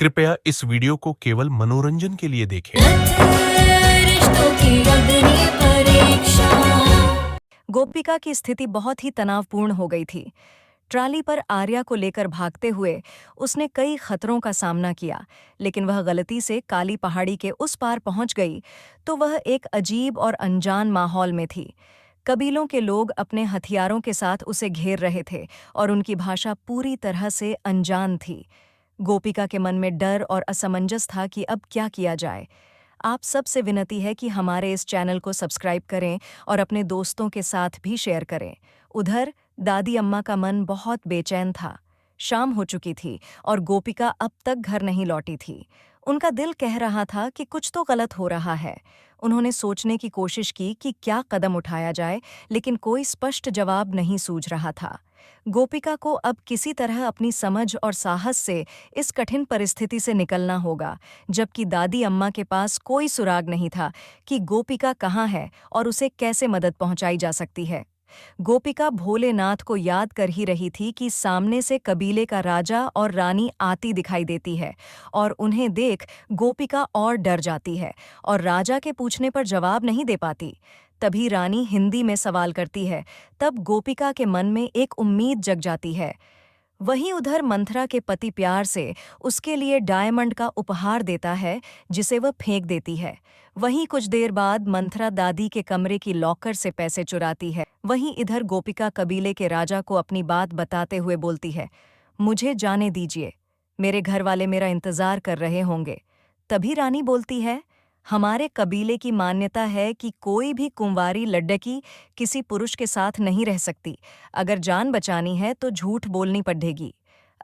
कृपया इस वीडियो को केवल मनोरंजन के लिए देखें। रिश्तों की अग्नि परीक्षा। गोपिका की स्थिति बहुत ही तनावपूर्ण हो गई थी। ट्राली पर आर्या को लेकर भागते हुए उसने कई खतरों का सामना किया, लेकिन वह गलती से काली पहाड़ी के उस पार पहुंच गई तो वह एक अजीब और अनजान माहौल में थी। कबीलों के लोग अपने हथियारों के साथ उसे घेर रहे थे और उनकी भाषा पूरी तरह से अनजान थी। गोपिका के मन में डर और असमंजस था कि अब क्या किया जाए। आप सबसे विनती है कि हमारे इस चैनल को सब्सक्राइब करें और अपने दोस्तों के साथ भी शेयर करें। उधर दादी अम्मा का मन बहुत बेचैन था। शाम हो चुकी थी और गोपिका अब तक घर नहीं लौटी थी। उनका दिल कह रहा था कि कुछ तो गलत हो रहा है। उन्होंने सोचने की कोशिश की कि क्या कदम उठाया जाए, लेकिन कोई स्पष्ट जवाब नहीं सूझ रहा था। गोपिका को अब किसी तरह अपनी समझ और साहस से इस कठिन परिस्थिति से निकलना होगा, जबकि दादी अम्मा के पास कोई सुराग नहीं था कि गोपिका कहाँ है और उसे कैसे मदद पहुंचाई जा सकती है। गोपिका भोलेनाथ को याद कर ही रही थी कि सामने से कबीले का राजा और रानी आती दिखाई देती है और उन्हें देख गोपिका और डर जाती है और राजा के पूछने पर जवाब नहीं दे पाती। तभी रानी हिंदी में सवाल करती है। तब गोपिका के मन में एक उम्मीद जग जाती है। वहीं उधर मंथरा के पति प्यार से उसके लिए डायमंड का उपहार देता है, जिसे वह फेंक देती है। वहीं कुछ देर बाद मंथरा दादी के कमरे की लॉकर से पैसे चुराती है। वहीं इधर गोपिका कबीले के राजा को अपनी बात बताते हुए बोलती है, मुझे जाने दीजिए, मेरे घर वाले मेरा इंतजार कर रहे होंगे। तभी रानी बोलती है, हमारे कबीले की मान्यता है कि कोई भी कुंवारी लड़की किसी पुरुष के साथ नहीं रह सकती। अगर जान बचानी है तो झूठ बोलनी पड़ेगी।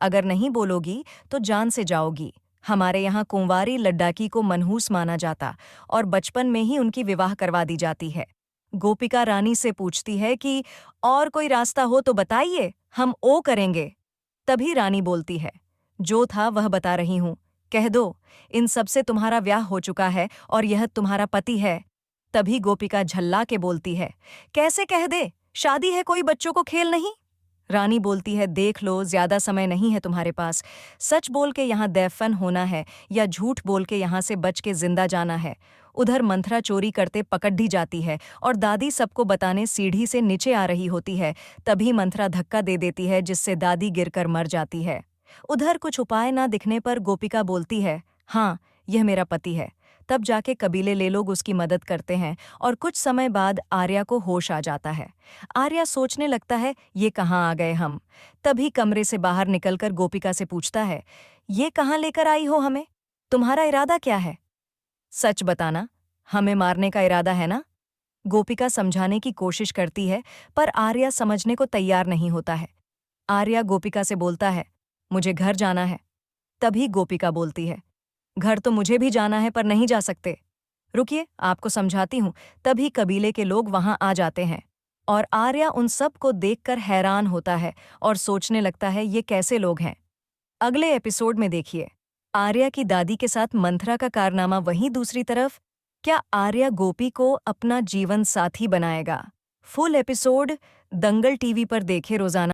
अगर नहीं बोलोगी तो जान से जाओगी। हमारे यहाँ कुंवारी लड़की को मनहूस माना जाता और बचपन में ही उनकी विवाह करवा दी जाती है। गोपिका रानी से पूछती है कि और कोई रास्ता हो तो बताइए, हम ओ करेंगे। तभी रानी बोलती है, जो था वह बता रही हूँ, कह दो, इन सब से तुम्हारा ब्याह हो चुका है और यह तुम्हारा पति है। तभी गोपिका झल्ला के बोलती है, कैसे कह दे, शादी है, कोई बच्चों को खेल नहीं। रानी बोलती है, देख लो, ज्यादा समय नहीं है तुम्हारे पास। सच बोल के यहाँ दफन होना है या झूठ बोल के यहाँ से बच के जिंदा जाना है। उधर मंथरा चोरी करते पकड़ दी जाती है और दादी सबको बताने सीढ़ी से नीचे आ रही होती है। तभी मंथरा धक्का दे देती है, जिससे दादी गिरकर मर जाती है। उधर कुछ उपाय ना दिखने पर गोपिका बोलती है, हाँ, यह मेरा पति है। तब जाके कबीले ले लोग उसकी मदद करते हैं और कुछ समय बाद आर्या को होश आ जाता है। आर्या सोचने लगता है, ये कहाँ आ गए हम। तभी कमरे से बाहर निकलकर गोपिका से पूछता है, ये कहाँ लेकर आई हो हमें? तुम्हारा इरादा क्या है? सच बताना, हमें मारने का इरादा है ना? गोपिका समझाने की कोशिश करती है, पर आर्या समझने को तैयार नहीं होता है। आर्या गोपिका से बोलता है, मुझे घर जाना है। तभी गोपिका बोलती है, घर तो मुझे भी जाना है पर नहीं जा सकते। रुकिए, आपको समझाती हूँ। तभी कबीले के लोग वहां आ जाते हैं और आर्या उन सब को देखकर हैरान होता है और सोचने लगता है, ये कैसे लोग हैं। अगले एपिसोड में देखिए, आर्या की दादी के साथ मंथरा का कारनामा। वहीं दूसरी तरफ, क्या आर्या गोपी को अपना जीवन साथी बनाएगा? फुल एपिसोड दंगल टीवी पर देखे रोजाना।